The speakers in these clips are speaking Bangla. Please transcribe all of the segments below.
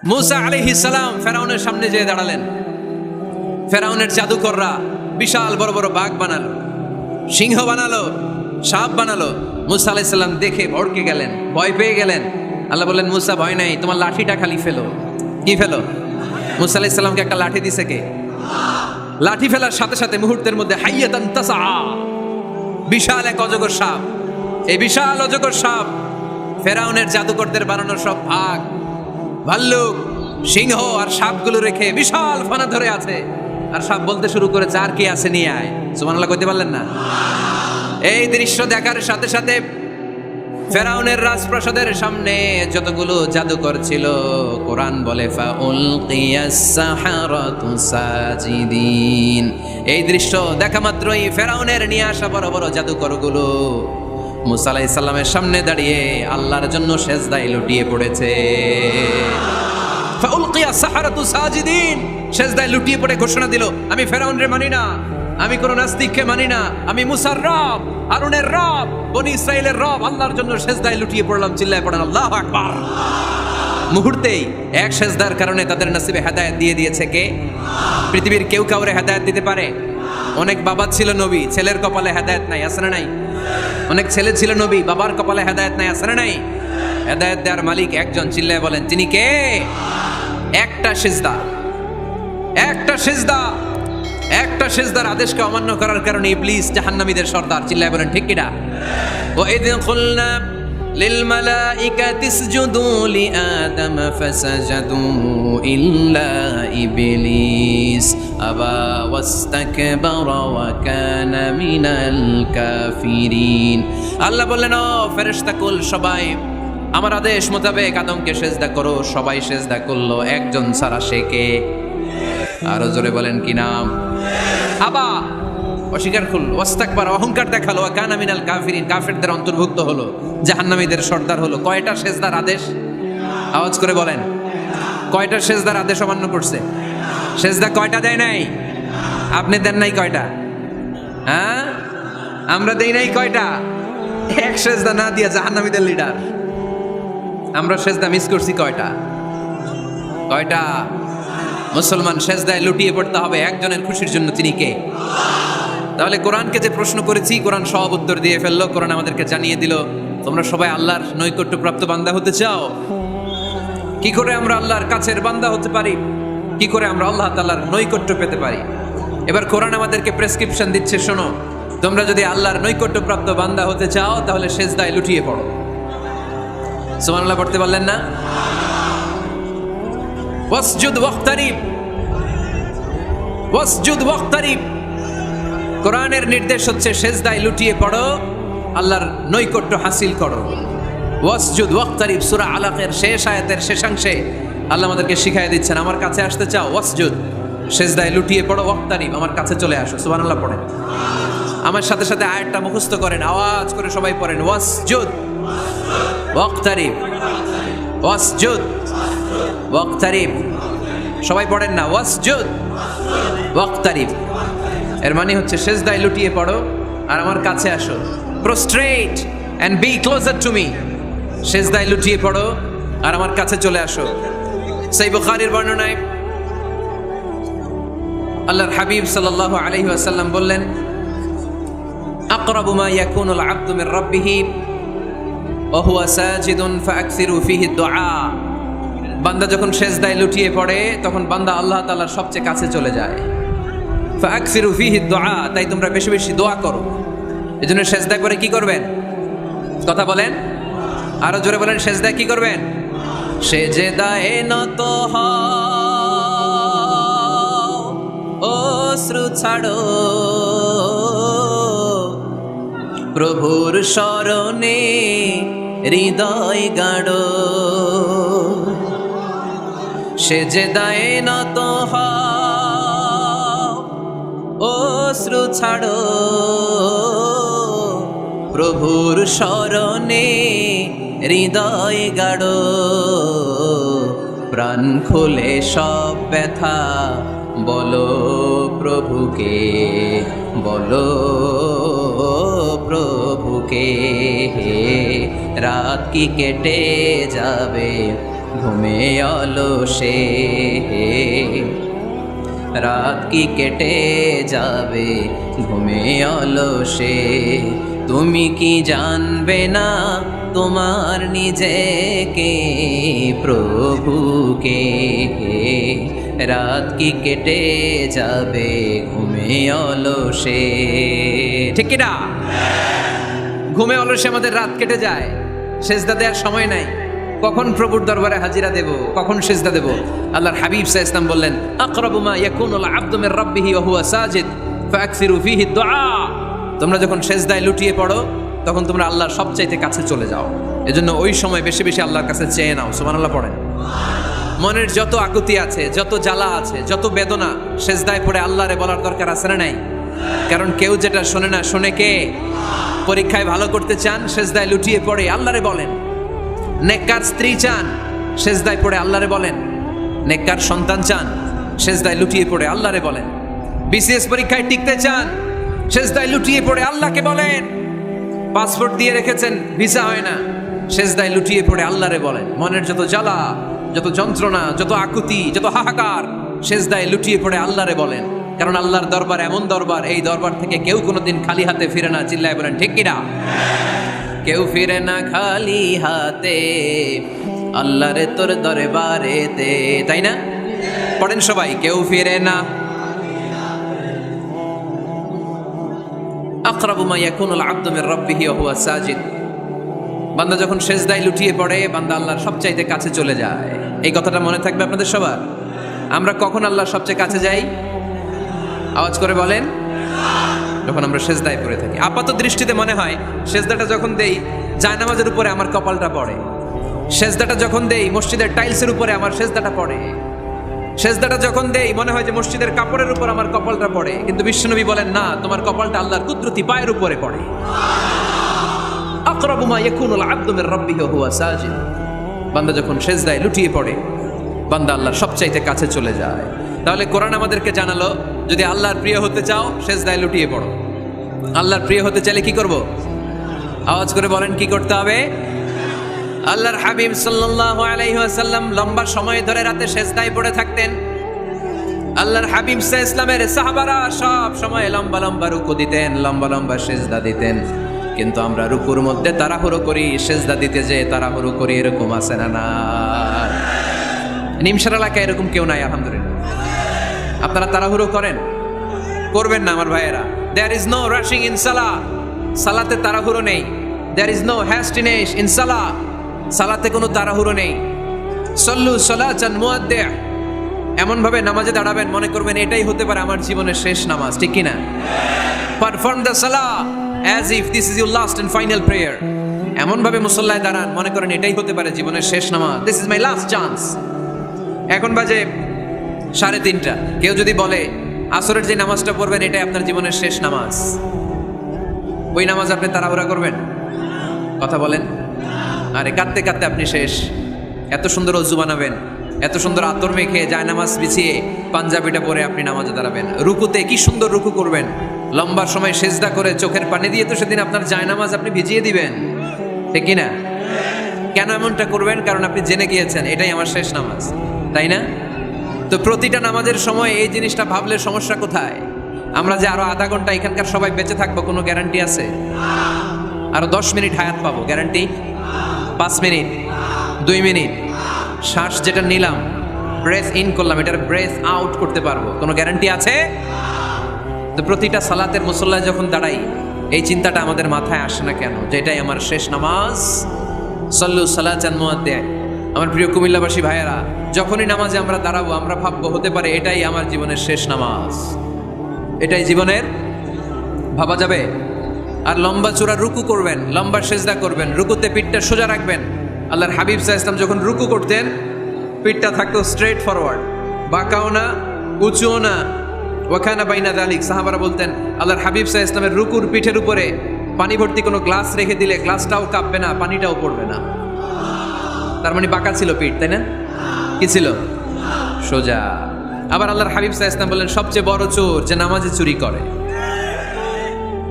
মুসা আলাইহিস সালাম ফেরাউনের সামনে যেয়ে দাঁড়ালেন। ফেরাউনের জাদুকররা বিশাল বড় বড় বাঘ বানালো, সিংহ বানালো, সাপ বানালো। মুসা আলাইহিস সালাম দেখে ভড়কে গেলেন, ভয় পেয়ে গেলেন। আল্লাহ বললেন, মুসা ভয় নাই, তোমার লাঠিটা খালি ফেলো। কি ফেলো? মুসা আলাইহিস সালামকে একটা লাঠি দিছে কে? লাঠি ফেলার সাথে সাথে মুহূর্তের মধ্যে হাইয়াতান তাসা, বিশাল এক অজগর সাপ। এই বিশাল অজগর সাপ ফেরাউনের জাদুকরদের বানানোর সব ভাগ, ভাল্লুক, সিংহ আর সাপগুলো রেখে বিশাল ফানা ধরে আছে। আর সাপ বলতে শুরু করেছে, আর কি আছে নিয়ে আয়। সুবহানাল্লাহ কইতে পারলেন না? এই দৃশ্য দেখার সাথে সাথে ফেরাউনের রাজপ্রাসাদের সামনে যতগুলো জাদুকর ছিল, কোরআন বলে ফাউলকিয়াস সাহারাতু সাজিদিন। এই দৃশ্য দেখা মাত্রই ফেরাউনের নিয়ে আসা বড় বড় জাদুকরগুলো মুসা আলাইহিস সালামের সামনে দাঁড়িয়ে আল্লাহর জন্য সেজদায় লুটিয়ে পড়েছে। ফাউলকিয়াস সাহারাতু সাজিদিন, সেজদায় লুটিয়ে পড়ে ঘোষণা দিল, আমি ফেরাউনরে মানি না, আমি কোন নাস্তিককে মানি না, আমি মুসার রব, হারুনের রব, বনি ইসরাইলের রব, আল্লাহর জন্য সেজদায় লুটিয়ে পড়লাম। চিল্লায় পড়েন আল্লাহু আকবার। মুহূর্তেই এক সেজদার কারণে তাদের নসিবে হেদায়েত দিয়ে দিয়েছে কে? পৃথিবীর কেউ কাউরে হেদায়েত দিতে পারে? অনেক বাবা ছিল নবী, ছেলের কপালে হেদায়েত নাই, আছে না নাই? অনেক ছেলে ছিল নবী, বাবার কপালে হেদায়েত নাই, আছে না নাই? হেদায়েত দেওয়ার মালিক একজন, চিল্লায় বলেন তিনি কে? একটা সিজদা, একটা সিজদা, একটা সিজদার আদেশকে অমান্য করার কারণে ইবলিস জাহান্নামীদের সর্দার। চিল্লায় বলেন ঠিক কিনা? ওয়া ইয কুলনা লিল মালাইকাতি ইসজুদু লিআদম ফাসাজাদু ইল্লা ইবলিস আবা ওয়াস্তাকবারা ওয়া কানা মিনাল কাফিরিন। আল্লাহ বললেন, ও ফেরেশতাকুল সবাই আমার আদেশ মোতাবেক আদমকে সেজদা করো। সবাই সেজদা করলো, একজন ছাড়া, সে কে? আরো জোরে বলেন কি নাম? আবা, অস্বীকার করলো, ওয়াস্তাকবার, অহংকার দেখালো, ওয়া কানা মিনাল কাফিরিন, কাফেরদের অন্তর্ভুক্ত হলো, জাহান্নামীদের সর্দার হলো। কয়টা সেজদার আদেশ? আওয়াজ করে বলেন, কয়টা সেজদার আদেশ অমান্য করছে? সেজদা কয়টা দেয় নাই? আপনি দেন নাই কয়টা? হ্যাঁ, আমরা দেই নাই কয়টা? এক সেজদা না দিয়া জাহান্নামীদের লিডার। আমরা সেজদা মিস করছি কয়টা? কয়টা? মুসলমান সেজদায় লুটিয়ে পড়তে হবে একজনের খুশির জন্য, তিনি কে? তাহলে কোরআনকে যে প্রশ্ন করেছি, কোরআন সব উত্তর দিয়ে ফেললো। কোরআন আমাদেরকে জানিয়ে দিল, তোমরা সবাই আল্লাহর নৈকট্যপ্রাপ্ত বান্দা হতে চাও? কি করে আমরা আল্লাহর কাছের বান্দা হতে পারি? কি করে আমরা আল্লাহ তাআলার নৈকট্য পেতে পারি? এবার কোরআন আমাদেরকে প্রেসক্রিপশন দিচ্ছে, শোনো, তোমরা যদি আল্লাহর নৈকট্যপ্রাপ্ত বান্দা হতে চাও তাহলে সেজদায় লুটিয়ে পড়ো। সুবহানাল্লাহ পড়তে পারলেন না? ওয়াসজুদ ওয়াক্তারিব, ওয়াসজুদ ওয়াক্তারিব। কোরআনের নির্দেশ হচ্ছে সেজদায় লুটিয়ে পড়ো, আল্লাহর নৈকট্য হাসিল করো। ওয়াসজুদ ওয়াক্তারিব, সূরা আলাকের শেষ আয়াতের শেষাংশে আল্লাহ আমাদেরকে শিখাই দিচ্ছেন, আমার কাছে আসতে চাও, ওয়াসজুদ, সেজদায় লুটিয়ে পড়ো, ওয়াক্তারিব, আমার কাছে চলে আসো। সুবহানাল্লাহ পড়েন। আমার সাথে সাথে আয়াতটা মুখস্থ করেন, আওয়াজ করে সবাই পড়েন, ওয়াসজুদ ওয়াক্তারিব, ওয়াসজুদ ওয়াক্তারিব। সবাই পড়েন না, ওয়াসজুদ ওয়াক্তারিব। এর মানে হচ্ছে সেজদায় লুটিয়ে পড়ো আর আমার কাছে আসো। Prostrate and be closer to me. সেজদায় লুটিয়ে পড়ো আর আমার কাছে চলে আসো। সহিহ বুখারীর বর্ণনায় আল্লাহর হাবিব সাল্লাল্লাহু আলাইহি ওয়াসাল্লাম বললেন, আকরাবু মা ইয়াকুনুল আবদু মির রাব্বিহি ওয়া হুয়া সাজিদুন ফাআকসিরু ফীহি দুআ। বান্দা যখন সেজদায় লুটিয়ে পড়ে তখন বান্দা আল্লাহ তাআলার সবচেয়ে কাছে চলে যায়। ফাআকসিরু ফীহি দুআ, তাই তোমরা বেশি বেশি দোয়া করো। এজন্য সেজদা করে কি করবেন? কথা বলেন, আরো জোরে বলেন, সেজদায় কি করবেন? সেজদায়ে নত হও, অশ্রু ছাড়ো, প্রভুর শরণে হৃদয় গাড়ো। সেজদায়ে নত হও, অশ্রু ছাড়ো, প্রভুর শরণে হৃদয় গাড়ো। প্রাণ খুলে সব ব্যথা বলো প্রভুকে, বলো প্রভুকে। রাত কি কেটে যাবে ঘুমে অলসে, রাত কি কেটে যাবে ঘুমে অলসে। তুমি কি জানবে না তোমার নিজেকে প্রভুকে, রাত কি কেটে যাবে ঘুমে অলসে। ঠিক কি না? ঘুমে অলসে আমাদের রাত কেটে যায়, সেজদা দেওয়ার সময় নাই। কখন প্রভুর দরবারে হাজিরা দেব, কখন সেজদা দেব? আল্লাহর হাবিব সাল্লাল্লাহু আলাইহি ওয়াসাল্লাম বললেন, আকরাবু মা ইয়াকুনুল আবদু মির রাব্বিহি ওয়া হুয়া সাজিদ ফাকসিরু ফীহি দুআ। তোমরা যখন সেজদায় লুটিয়ে পড়ো তখন তোমরা আল্লাহর সবচাইতে কাছে চলে যাও। এজন্য ওই সময় বেশি বেশি আল্লাহর কাছে চেয়ে নাও। সুবহানাল্লাহ পড়েন। মনের যত আকুতি আছে, যত জ্বালা আছে, যত বেদনা, সেজদায় পড়ে আল্লাহরে বলার দরকার আছে না নাই? কারণ কেউ যেটা শোনে না, শোনে কে? পরীক্ষায় ভালো করতে চান, সেজদায় লুটিয়ে পড়ে আল্লাহরে বলেন। নেককার স্ত্রী চান, সেজদায় পড়ে আল্লাহরে বলেন। নেককার সন্তান চান, সেজদায় লুটিয়ে পড়ে আল্লাহরে বলেন। বিসিএস পরীক্ষায় টিকতে চান, সেজদায় লুটিয়ে পড়ে আল্লাহকে বলেন। পাসপোর্ট দিয়ে রেখেছেন, ভিসা হয় না, সেজদায় লুটিয়ে পড়ে আল্লাহরে বলেন। মনের যত জ্বালা, যত যন্ত্রণা, যত আকুতি, যত হাহাকার, সেজদায় লুটিয়ে পড়ে আল্লাহরে বলেন। কারণ আল্লাহর দরবার এমন দরবার, এই দরবার থেকে কেউ কোনোদিন খালি হাতে ফিরে না। চিল্লায় বলেন ঠিক কিনা? কেউ ফিরে না খালি হাতে আল্লাহরে তোর দরবারেতে, তাই না? পড়েন সবাই, কেউ ফিরে না। আকরাবু মা ইয়াকুনুল আবদু মির রাব্বিহি ওয়া হুয়া সাজিদ। বান্দা যখন সেজদায় লুটিয়ে পড়ে, বান্দা আল্লাহর সবচাইতে কাছে চলে যায়। এই কথাটা মনে থাকবে আপনাদের সবার। আমরা কখন আল্লাহর সবচেয়ে কাছে যাই? আওয়াজ করে বলেন। যখন আমরা সেজদায় পড়ে থাকি। আপাত দৃষ্টিতে মনে হয় সেজদাটা যখন দেই জায়নামাজের উপরে আমার কপালটা পড়ে, সেজদাটা যখন দেই মসজিদের টাইলসের উপরে আমার সেজদাটা পড়ে, সেজদাটা যখন দেই মনে হয় যে মসজিদের কাপড়ের উপর আমার কপালটা পড়ে। কিন্তু বিশ্বনবী বলেন না, তোমার কপালটা আল্লাহর কুদরতি পায়ের উপরে পড়ে। আকরাবু মা ইয়াকুনুল আবদু মির রাব্বিহি ওয়া হুয়া সাজিদ। বান্দা যখন সেজদায় লুটিয়ে পড়ে, বান্দা আল্লাহর সবচাইতে কাছে চলে যায়। তাহলে কোরআন আমাদেরকে জানালো, যদি আল্লাহর প্রিয় হতে চাও সেজদায় লুটিয়ে পড়ো। আল্লাহর প্রিয় হতে চাইলে কি করব? আওয়াজ করে বলেন কি করতে হবে? আল্লাহর হাবিব সাল্লাল্লাহু আলাইহি ওয়াসাল্লাম লম্বা সময় ধরে রাতে সেজদায় পড়ে থাকতেন। আল্লাহর হাবিব সাল্লাল্লাহু আলাইহি ওয়াসাল্লামের সাহাবারা সব সময় লম্বা লম্বা রুকু দিতেন, লম্বা লম্বা সেজদা দিতেন। কিন্তু আমরা রুকুর মধ্যে তাড়াহুড়ো করি, সেজদা দিতে যে তাড়াহুড়ো করি, এরকম আছে না? না, নিমসার এলাকায় এরকম কেউ নাই আলহামদুলিল্লাহ। আপনারা তাড়াহুড়ো করেন? করবেন না আমার ভাইয়েরা। There is no rushing in salah. সালাতে তাড়াহুড়ো নেই। There is no hastiness in salah. সালাতে কোনো তাড়াহুড়ো নেই। সল্লু সালাতান মুআদ্দিআ। এমন ভাবে নামাজে দাঁড়াবেন মনে করবেন এটাই হতে পারে আমার জীবনের শেষ নামাজ। ঠিক কি না? Perform the salah as if this is your last and final prayer. এমন ভাবে মুসল্লায় দাঁড়ান মনে করেন এটাই হতে পারে জীবনের শেষ নামাজ। This is my last chance. এখন বাজে 3:30। কেউ যদি বলে আসরের যে নামাজটা পড়বেন এটাই আপনার জীবনের শেষ নামাজ, ওই নামাজ আপনি তাড়াহুড়া করবেন? কথা বলেন। আরে কাঁদতে কাঁদতে আপনি শেষ। এত সুন্দর ওযু বানাবেন, এত সুন্দর আতর মেখে জায়নামাজ বিছিয়ে পাঞ্জাবিটা পরে আপনি নামাজে দাঁড়াবেন। রুকুতে কি সুন্দর রুকু করবেন, লম্বা সময় সেজদা করে চোখের পানি দিয়ে তো সেদিন আপনার জায়নামাজ আপনি ভিজিয়ে দিবেন। ঠিক কি না? কেন এমনটা করবেন? কারণ আপনি জেনে গিয়েছেন এটাই আমার শেষ নামাজ, তাই না? তো প্রতিটা নামাজের সময় এই জিনিসটা ভাবলে সমস্যা কোথায়? আমরা যে আরো আধা ঘন্টা এখানকার সবাই বেঁচে থাকবো কোনো গ্যারান্টি আছে? আরো 10 মিনিট হায়াত পাবো, গ্যারান্টি? 5 মিনিট, 2 মিনিট, শ্বাস যেটা নিলাম, ব্রেথ ইন করলাম, এটার ব্রেথ আউট করতে পারবো, কোনো গ্যারান্টি আছে? তো প্রতিটা সালাতের মুসল্লায় যখন দাঁড়াই এই চিন্তাটা আমাদের মাথায় আসে না কেন যে এটাই আমার শেষ নামাজ? সল্লু সালাতান মুআদ্দিআ। আমার প্রিয় কুমিল্লাবাসী ভাইয়েরা, যখনই নামাজে আমরা দাঁড়াবো আমরা ভাববো হতে পারে এটাই আমার জীবনের শেষ নামাজ, এটাই জীবনের। ভাবা যাবে? আর লম্বা চূড়া রুকু করবেন, লম্বা সেজদা করবেন, রুকুতে পিঠটা সোজা রাখবেন। আল্লাহর হাবিব সাল্লাল্লাহু আলাইহি ওয়াসাল্লাম যখন রুকু করতেন পিঠটা থাকতো স্ট্রেট ফরওয়ার্ড, বাঁকাও না উঁচুও না, ওয়াকানা বাইনা যালিক। সাহাবারা বলতেন আল্লাহর হাবিব সাল্লাল্লাহু আলাইহি ওয়াসাল্লামের রুকুর পিঠের উপরে পানি ভর্তি কোনো গ্লাস রেখে দিলে গ্লাসটাও কাঁপবে না, পানিটাও পড়বে না। তার মানে বাঁকা ছিল পিঠ, তাই না? কি ছিল? সোজা। আবার আল্লাহর হাবিব সাল্লাল্লাহু আলাইহি ওয়াসাল্লাম বললেন সবচেয়ে বড় চোর যে নামাজে চুরি করে।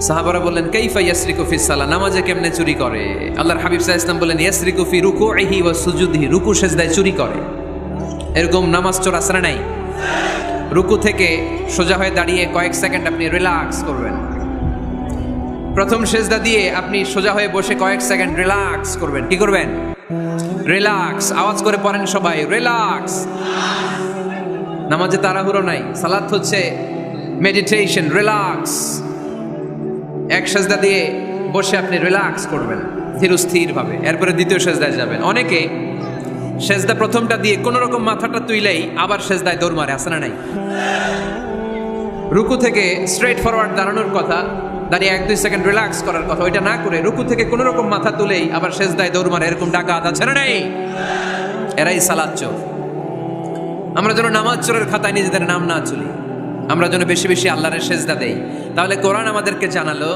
সাহাবারা বললেন কাইফা ইয়াসরিকু ফিস সালাহ, নামাজে কেমনে চুরি করে? আল্লাহর হাবিব সাল্লাল্লাহু আলাইহি ওয়াসাল্লাম বললেন ইয়াসরিকু ফি রুকুইহি ওয়া সুজুদিহি, রুকু সেজদায় চুরি করে। এরকম নামাজ চোর আসরে নাই? রুকু থেকে সোজা হয়ে দাঁড়িয়ে কয়েক সেকেন্ড আপনি রিল্যাক্স করবেন। প্রথম সেজদা দিয়ে আপনি সোজা হয়ে বসে কয়েক সেকেন্ড রিল্যাক্স করবেন। কি করবেন? রিল্যাক্স। আওয়াজ করে পড়েন সবাই, রিল্যাক্স। নামাজে তাড়াহুড়ো নাই, সালাত হচ্ছে মেডিটেশন, রিল্যাক্স। এক সেজদা দিয়ে বসে আপনি রিল্যাক্স করবেন ধীরস্থির ভাবে, এরপরে দ্বিতীয় সেজদায় যাবেন। অনেকে সেজদা প্রথমটা দিয়ে কোন রকম মাথাটা তুইলেই আবার সেজদায় দৌড় মারে, আছে না নাই? রুকু থেকে স্ট্রেট ফরওয়ার্ড দাঁড়ানোর কথা, দাঁড়িয়ে 1-2 সেকেন্ড রিল্যাক্স করার কথা, ওইটা না করে রুকু থেকে কোন রকম মাথা তুলেই আবার সেজদায় দৌড় মারে, এরকম ডাকাত আছে না নাই? এরাই সালাত চোর। আমরা যেন নামাজ চোরের খাতায় নিজেদের নাম না তুলি, আমরা যেন বেশি বেশি আল্লাহর সেজদা দেই। তাহলে কোরআন আমাদেরকে জানালো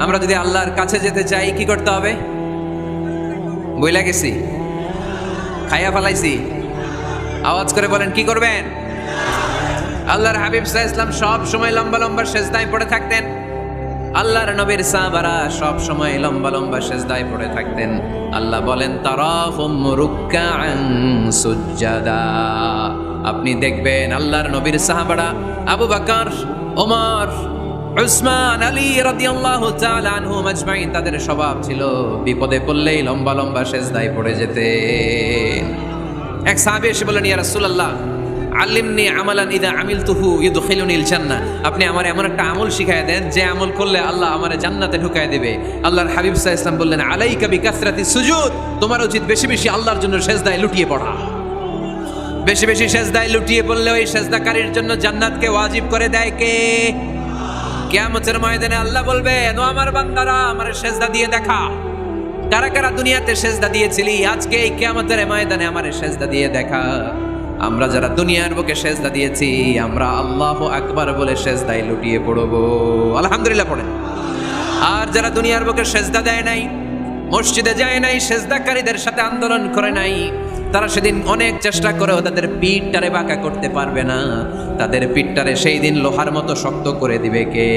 আমরা যদি আল্লাহর কাছে যেতে চাই কি করতে হবে? বইলা গেছি, খাইয়া ফেলাইছি? আওয়াজ করে বলেন কি করবেন? আল্লাহর হাবিব সাল্লাল্লাহু আলাইহি ওয়াসাল্লাম সব সময় লম্বা লম্বা সেজদায় পড়ে থাকতেন। আল্লাহর নবীর সাহাবারা সব সময় লম্বা লম্বা সেজদায় পড়ে থাকতেন। আল্লাহ বলেন তারাহুম রুকআন সুজদা, আপনি দেখবেন আল্লাহর নবীর সাহাবারা আবু বকর, ওমর, উসমান, আলী রাদিয়াল্লাহু তাআলা আনহুম আজমাইন, তাদের স্বভাব ছিল বিপদে পড়লেই লম্বা লম্বা সেজদায় পড়ে যেতেন। এক সাহাবী এসে বললেন ইয়া রাসূলুল্লাহ আল্লিমনি আমালান ইদা আমিলতুহু ইউদখিলুনিল জান্নাহ, আপনি আমার এমন একটা আমল শিখায় দেন যে আমল করলে আল্লাহ আমারে জান্নাতে ঢুকায় দেবে। আল্লাহর হাবিব সাল্লাল্লাহু আলাইহি ওয়াসাল্লাম বললেন আলাইকা বিকাসরাতিস সুজুদ, তোমার উচিত বেশি বেশি আল্লাহর জন্য সেজদায় লুটিয়ে পড়া। বেশি বেশি সেজদায় লুটিয়ে পড়লে ওই সেজদাকারীর জন্য জান্নাতকে ওয়াজিব করে দেয় কে? কিয়ামতের ময়দানে আল্লাহ বলবেন ও আমার বান্দারা আমারে সেজদা দিয়ে দেখা, কারা কারা দুনিয়াতে সেজদা দিয়েছিলি, আজকে এই কিয়ামতের ময়দানে আমারে সেজদা দিয়ে দেখা। আমরা যারা দুনিয়ার বুকে সেজদা দিয়েছি আমরা আল্লাহু আকবার বলে সেজদায় লুটিয়ে পড়বো, আলহামদুলিল্লাহ পড়েন। আর যারা দুনিয়ার বুকে সেজদা দেয় নাই, মসজিদে যায় নাই, সেজদাকারীদের সাথে আন্দোলন করে নাই, তারা সেদিন অনেক চেষ্টা করেও তাদের পিঠটারে বাঁকা করতে পারবে না। তাদের পিঠটারে সেই দিন লোহার মতো শক্ত করে দিবে কে?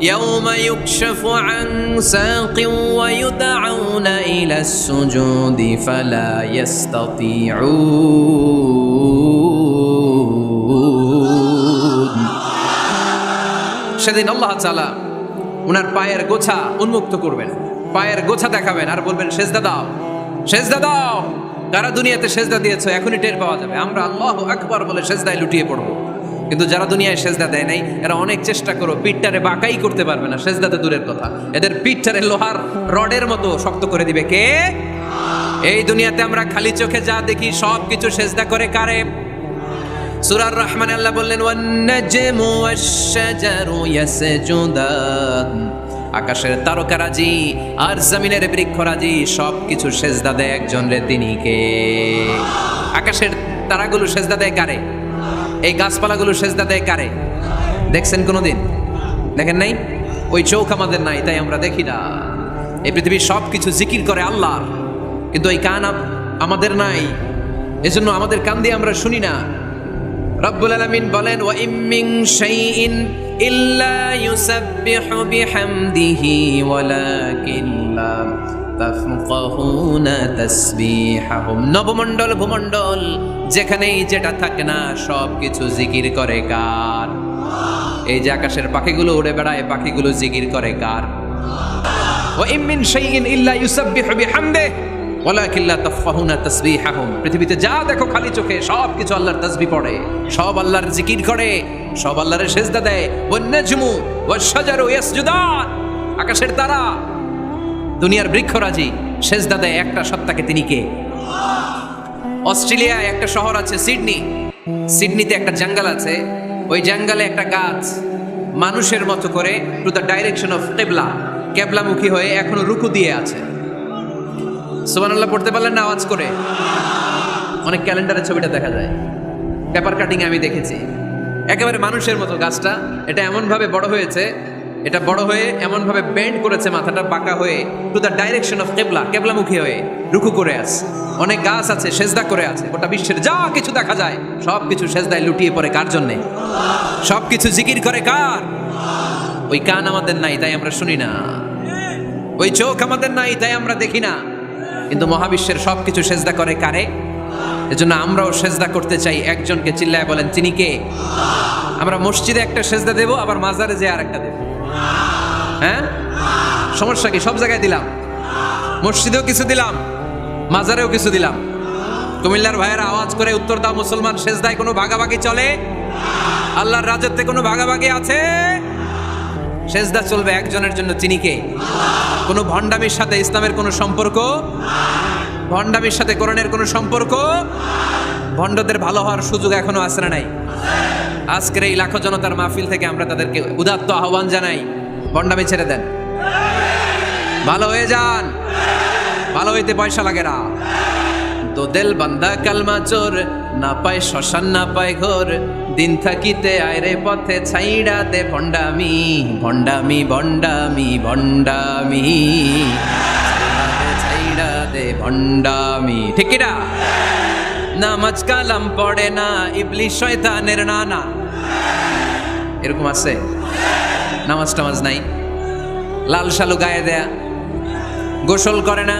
ইয়াউমা ইউকশাফু আন সাকিন ওয়া ইউদআউনা ইলাস সুজুদি ফালা ইস্তাতিউন। সেদিন আল্লাহ তাআলা ওনার পায়ের গোছা উন্মুক্ত করবেন, পায়ের গোছা দেখাবেন আর বলবেন সেজদা দাও, সেজদা দাও। যারা দুনিয়াতে সেজদা দিয়েছো এখনই টের পাওয়া যাবে। আমরা আল্লাহু আকবার বলে সেজদায় লুটিয়ে পড়বো, কিন্তু যারা দুনিয়ায় সেজদা দেয় নাই এরা অনেক চেষ্টা করো পিঠটারে বাঁকাই করতে পারবে না, সেজদাতে দূরের কথা, এদের পিঠটারে লোহার রডের মতো শক্ত করে দিবে কে? এই দুনিয়াতে আমরা খালি চোখে যা দেখি সব কিছু সেজদা করে কারে? সূরা রহমানে আল্লাহ বললেন ওয়ান নাজমু ওয়াশ শাজারু ইয়াসজুদান, আকাশের তারকারাজি আর জমিনের বৃক্ষরাজি সব কিছু সেজদা দেয় একজন রে, তিনি কে? আকাশের তারাগুলো সেজদা দেয় কারে? এই গাছপালাগুলো সেজদা দেয় কারে? দেখছেন কোনোদিন? দেখেন নাই? ওই চোখ আমাদের নাই তাই আমরা দেখি না। এই পৃথিবীর সব কিছু জিকির করে আল্লাহ, কিন্তু ওই কান আমাদের নাই, এজন্য আমাদের কান দিয়ে আমরা শুনি না। রব্বুল আলামিন বলেন ওয়া ইম মিন শাইইন ইল্লা ইউসাব্বিহু বিহামদিহি ওয়ালাকিন লা তাফকাহুনা তাসবিহাহুম। নবমণ্ডল ভূমণ্ডল যেখানেই যেটা থাকে না সব কিছু জিকির করে কার? এই যে আকাশের পাখিগুলো উড়ে বেড়ায়, পাখিগুলো জিকির করে কার? ওয়া ইম মিন শাইইন ইল্লা ইউসাব্বিহু বিহামদিহি ওয়ালাকিন লা তাফকাহুনা তাসবিহাহুম। পৃথিবীতে যা দেখো খালি চোখে সব কিছু আল্লাহর তাসবিহ পড়ে, সব আল্লাহর জিকির করে, সব আল্লাহর সেজদা দেয়। ওয়ান নাজমু ওয়াশ শাজারু ইয়াসজুদান, আকাশের তারা দুনিয়ার বৃক্ষরাজি সেজদা দেয় একটা সত্তাকে, তিনি কে? অস্ট্রেলিয়ায় একটা শহর আছে সিডনি, সিডনিতে একটা জঙ্গল আছে, ওই জঙ্গলে একটা গাছ মানুষের মতো করে টু দ্য ডাইরেকশন অফ কিবলা, কিবলামুখী হয়ে এখনো রুকু দিয়ে আছে। সুবহানাল্লাহ পড়তে পারলেন না আওয়াজ করে? অনেক ক্যালেন্ডারে ছবিটা দেখা যায়, পেপার কাটিং আমি দেখেছি। একেবারে মানুষের মতো গাছটা, এটা এমন ভাবে বড় হয়েছে, এটা বড় হয়ে এমন ভাবে বেন্ড করেছে মাথাটা বাঁকা হয়ে টু দ্য ডাইরেকশন অফ কিবলা, কিবলামুখী হয়ে রুকু করে আছে। অনেক গাছ আছে সেজদা করে আছে। গোটা বিশ্বের যা কিছু দেখা যায় সব কিছু সেজদায় লুটিয়ে পড়ে কার জন্যে? সব কিছু জিকির করে কার? ওই কান আমাদের নাই তাই আমরা শুনি না, ওই চোখ আমাদের নাই তাই আমরা দেখি না, কিন্তু মহাবিশ্বের সবকিছু সেজদা করে কারে? এজন্য আমরাও সেজদা করতে চাই একজনকে। চিল্লায় বলেন তিনি কে? আমরা মসজিদে একটা সেজদা দেব, আবার মাজারে যে আর একটা দেব। হ্যাঁ, সমস্যা কি? সব জায়গায় দিলাম, মসজিদেও কিছু দিলাম, মাজারেও কিছু দিলাম। কুমিল্লার ভাইয়েরা আওয়াজ করে উত্তর দাও, মুসলমান সেজদায় কোনো ভাগাভাগি চলে? আল্লাহর রাজত্বে কোনো ভাগাভাগি আছে? সেজদা চলবে একজনের জন্য, তিনি কে? কোনো ভণ্ডামির সাথে ইসলামের কোনো সম্পর্ক, ভণ্ডামির সাথে কোরআনের কোনো সম্পর্ক? ভণ্ডদের ভালো হওয়ার সুযোগ এখনো আছে না নাই? আজকের এই লাখো জনতার মাহফিল থেকে আমরা তাদেরকে উদাত্ত আহ্বান জানাই, ভণ্ডামি ছেড়ে দেন, ভালো হয়ে যান। ভালো হইতে পয়সা লাগে না। তো দেল বান্দা কালমা চোর, না পায় শ্মশান না পায় ঘোর, দিন থাকিতে আয়রে পথে ছাইড়া দে ভণ্ডামি, ভণ্ডামি ভণ্ডামি ভণ্ডামি, ছাইড়া দে ভণ্ডামি। ঠিক কিনা? নামাজ কালাম পড়ে না, ইবলিশ শয়তানের নানা। এরকম আছে? নামাজ টামাজ নাই, লাল শালু গায়ে দেয়া, গোসল করে না,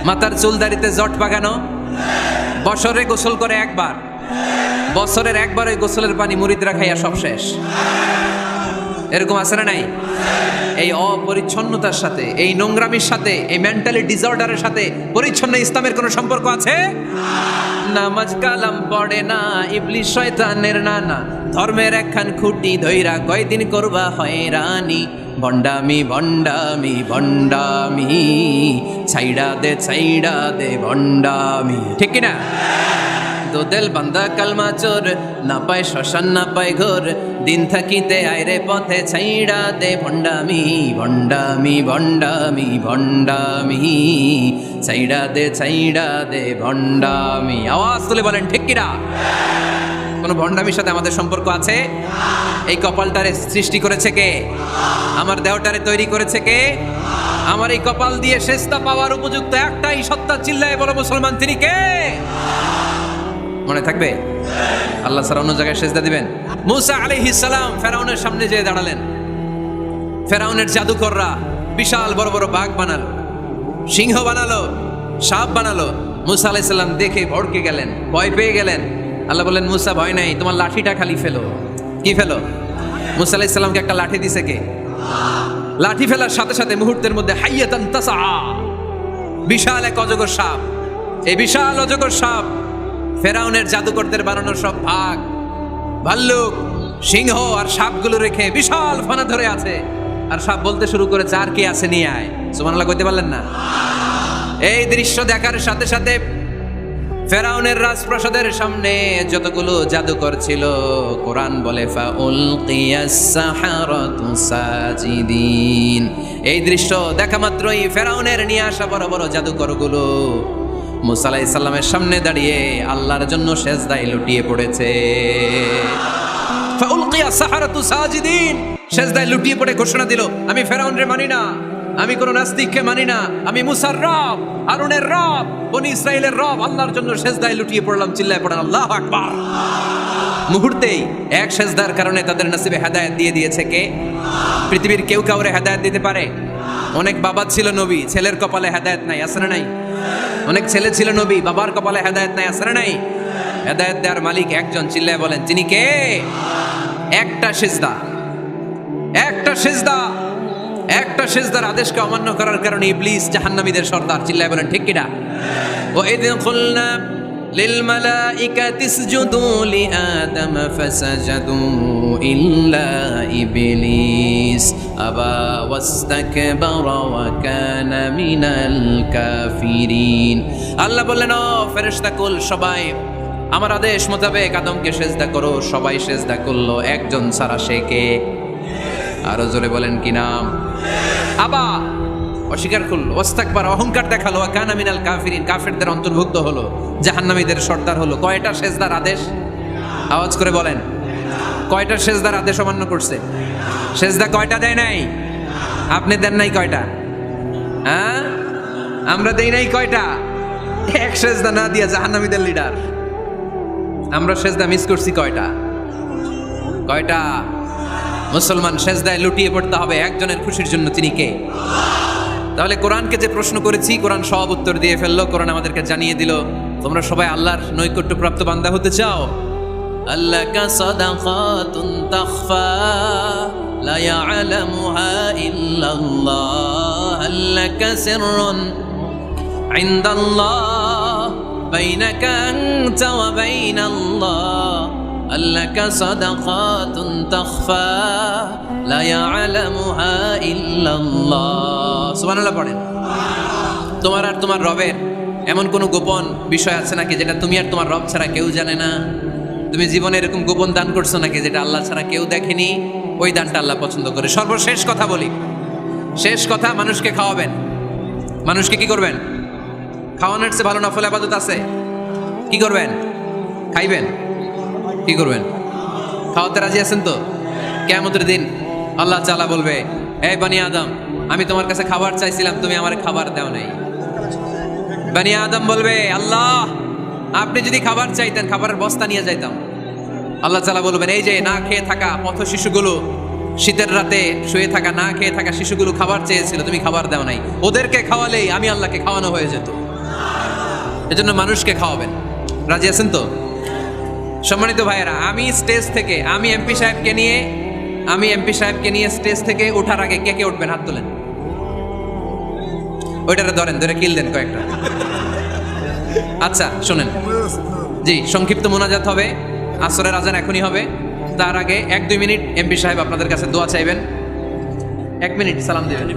মাথার চুল দাড়িতে জট পাকানো, বছরে গোসল করে একবার, বছরের একবার ওই গোসলের পানি মুরিদরা খাইয়া সব শেষ। এরকম আছে না নাই? এই অপরিচ্ছন্নতার সাথে, এই নোংরামির সাথে, এই মেন্টালি ডিসঅর্ডারের সাথে পরিচ্ছন্ন ইসলামের কোনো সম্পর্ক আছে? নামাজ কালাম পড়ে না, ইবলিশ শয়তানের নানা, ধর্মের একখান খুঁটি ধইরা কয়দিন করবা হয়রানি, ভণ্ডামি ভণ্ডামি ভণ্ডামি, ছাইড়া দে ভণ্ডামি। ঠিক কিনা? তো দেল বান্দা কালমা চোর, না পায় শ্মশান না পায় ঘোর, দিন থাকিতে আয়রে পথে ছাইড়া দে ভণ্ডামি, ভণ্ডামি ভণ্ডামি ভণ্ডামি, ছাইড়া দে ভণ্ডামি। আওয়াজ তুলে বলেন ঠিক কিনা? কোনো ভণ্ডামির সাথে আমাদের সম্পর্ক আছে? এই কপালটারে সৃষ্টি করেছে কে? আমার দেহটারে তৈরি করেছে কে? আমার এই কপাল দিয়ে সেজদা পাওয়ার উপযুক্ত একটাই সত্তা, চিল্লায় বলো মুসলমান, তিনি কে? মনে থাকবে? আল্লাহ ছাড়া অন্য জায়গায় সেজদা দিবেন? মুসা আলাইহিস সালাম ফেরাউনের সামনে যেয়ে দাঁড়ালেন। ফেরাউনের জাদুকররা বিশাল বড় বড় বাঘ বানালো, সিংহ বানালো, সাপ বানালো। মুসা আলাইহিস সালাম দেখে ভড়কে গেলেন, ভয় পেয়ে গেলেন। আল্লাহ বললেন, মুসা ভয় নাই, তোমার লাঠিটা খালি ফেলো। কি ফেলো? মুসা আলাইহিস সালামকে একটা লাঠি দিছে কে? লাঠি ফেলার সাথে সাথে মুহূর্তের মধ্যে হাইয়াতান তাসা, বিশাল এক অজগর সাপ। এই বিশাল অজগর সাপ ফেরাউনের জাদুকরদের বানানো সব ভাগ, ভাল্লুক, সিংহ আর সাপগুলো রেখে বিশাল ফানা ধরে আছে। আর সাপ বলতে শুরু করেছে, আর কি আছে নিয়ে আয়। সুবহানাল্লাহ কইতে পারলেন না? এই দৃশ্য দেখার সাথে সাথে ফেরাউনের রাজপ্রাসাদের সামনে যতগুলো জাদুকর ছিল, কোরআন বলে ফাউলকিয়াস সাহারাতু সাজিদিন। এই দৃশ্য দেখা মাত্রই ফেরাউনের নিয়ে আসা বড় বড় জাদুকরগুলো মুসা আলাইহিস সালামের সামনে দাঁড়িয়ে আল্লাহর জন্য সেজদায় লুটিয়ে পড়েছে। ফাউলকিয়াস সাহারাতু সাজিদিন, সেজদায় লুটিয়ে পড়ে ঘোষণা দিল, আমি ফেরাউনরে মানি না, আমি কোন নাস্তিককে মানি না, আমি মুসার রব, হারুনের রব, বনি ইসরাইলের রব, আল্লাহর জন্য সেজদায় লুটিয়ে পড়লাম। চিল্লায় পড়েন আল্লাহু আকবার। মুহূর্তেই এক সেজদার কারণে তাদের নসিবে হেদায়েত দিয়ে দিয়েছে কে? পৃথিবীর কেউ কাউরে হেদায়েত দিতে পারে? অনেক বাবা ছিল নবী, ছেলের কপালে হেদায়েত নাই, আছে না নাই? অনেক ছেলে ছিল নবী, বাবার কপালে হেদায়েত নাই, আছে না নাই? হেদায়েত দেওয়ার মালিক একজন, চিল্লায় বলেন তিনি কে? একটা সেজদা, একটা সেজদা, একটা সেজদার আদেশকে অমান্য করার কারণে ইবলিস জাহান্নামীদের সর্দার। চিল্লায় বলেন ঠিক কিনা? ওয়া ইয কুলনা লিল মালাইকাতি ইসজুদু লিআদম ফাসাজাদু ইল্লা ইবলিস আবা ওয়াস্তাকবারা ওয়া কানা মিনাল কাফিরিন। আল্লাহ বললেন, ও ফেরেশতা কুল সবাই আমার আদেশ মোতাবেক আদমকে সেজদা করো। সবাই সেজদা করলো, একজন ছাড়া, সে কে? আরো জোরে বলেন কি নাম? আবা, অস্বীকার করলো, ওয়াস্তাকবার, অহংকার দেখালো, ওয়া কানা মিনাল কাফিরিন, কাফেরদের অন্তর্ভুক্ত হলো, জাহান্নামীদের সর্দার হলো। কয়টা সেজদার আদেশ? আওয়াজ করে বলেন, কয়টা সেজদার আদেশ অমান্য করছে? সেজদা কয়টা দেয় নাই? আপনি দেন নাই কয়টা? হ্যাঁ, আমরা দেই নাই কয়টা? এক সেজদা না দিয়া জাহান্নামীদের লিডার। আমরা সেজদা মিস করছি কয়টা? কয়টা? মুসলমান সেজদায় লুটিয়ে পড়তে হবে একজনের খুশির জন্য, তিনি কে? তাহলে কোরআনকে যে প্রশ্ন করেছি, কোরআন সব উত্তর দিয়ে ফেললো। কোরআন আমাদেরকে জানিয়ে দিল, তোমরা সবাই আল্লাহর নৈকট্যপ্রাপ্ত বান্দা হতে চাও? আল্লাকা সাদাকাতুন তাখফা লা ইয়ালামুহা ইল্লাল্লাহ, আল্লাকা সিররুন ইনদাল্লাহ বাইনাকা আনতা ওয়া বাইনাল্লাহ, আল্লাকা সাদাকাতুন তাখফা লা ইয়ালামুহা ইল্লাল্লাহ। সুবহানাল্লাহ পড়েন। তোমার আর তোমার রবের এমন কোনো গোপন বিষয় আছে নাকি যেটা তুমি আর তোমার রব ছাড়া কেউ জানে না? তুমি জীবনে এরকম গোপন দান করছো নাকি যেটা আল্লাহ ছাড়া কেউ দেখেনি? ওই দানটা আল্লাহ পছন্দ করে। সর্বশেষ কথা বলি, শেষ কথা, মানুষকে খাওয়াবেন। মানুষকে কি করবেন? খাওয়ানোর চেয়ে ভালো নফল ইবাদত আছে? কি করবেন? খাইবেন। কি করবেন? খাওয়াতে রাজি আছেন তো? কিয়ামতের দিন আল্লাহ তাআলা বলবে, এই বনি আদম, আমি তোমার কাছে খাবার চাইছিলাম, তুমি আমার খাবার দাও নাই। বনি আদম বলবে, আল্লাহ আপনি যদি খাবার চাইতেন খাবারের বস্তা নিয়ে যাইতাম। আল্লাহ তাআলা বলবেন, এই যে না খেয়ে থাকা পথ শিশুগুলো, শীতের রাতে শুয়ে থাকা না খেয়ে থাকা শিশুগুলো খাবার চেয়েছিল, তুমি খাবার দাও নাই। ওদেরকে খাওয়ালেই আমি আল্লাহকে খাওয়ানো হয়ে যেত। এজন্য মানুষকে খাওয়াবেন। রাজি আছেন তো? সম্মানিত ভাইয়েরা, আমি স্টেজ থেকে, আমি এমপি সাহেবকে নিয়ে স্টেজ থেকে ওঠার আগে কে কে উঠবেন? হাত তোলেন। ওইটারে ধরেন, ধরে কিল দেন কয়েকটা। আচ্ছা শুনেন, জি সংক্ষিপ্ত মোনাজাত হবে, আসরের আজান এখনই হবে। তার আগে 1-2 মিনিট এমপি সাহেব আপনাদের কাছে দোয়া চাইবেন। 1 মিনিট সালাম দিবেন।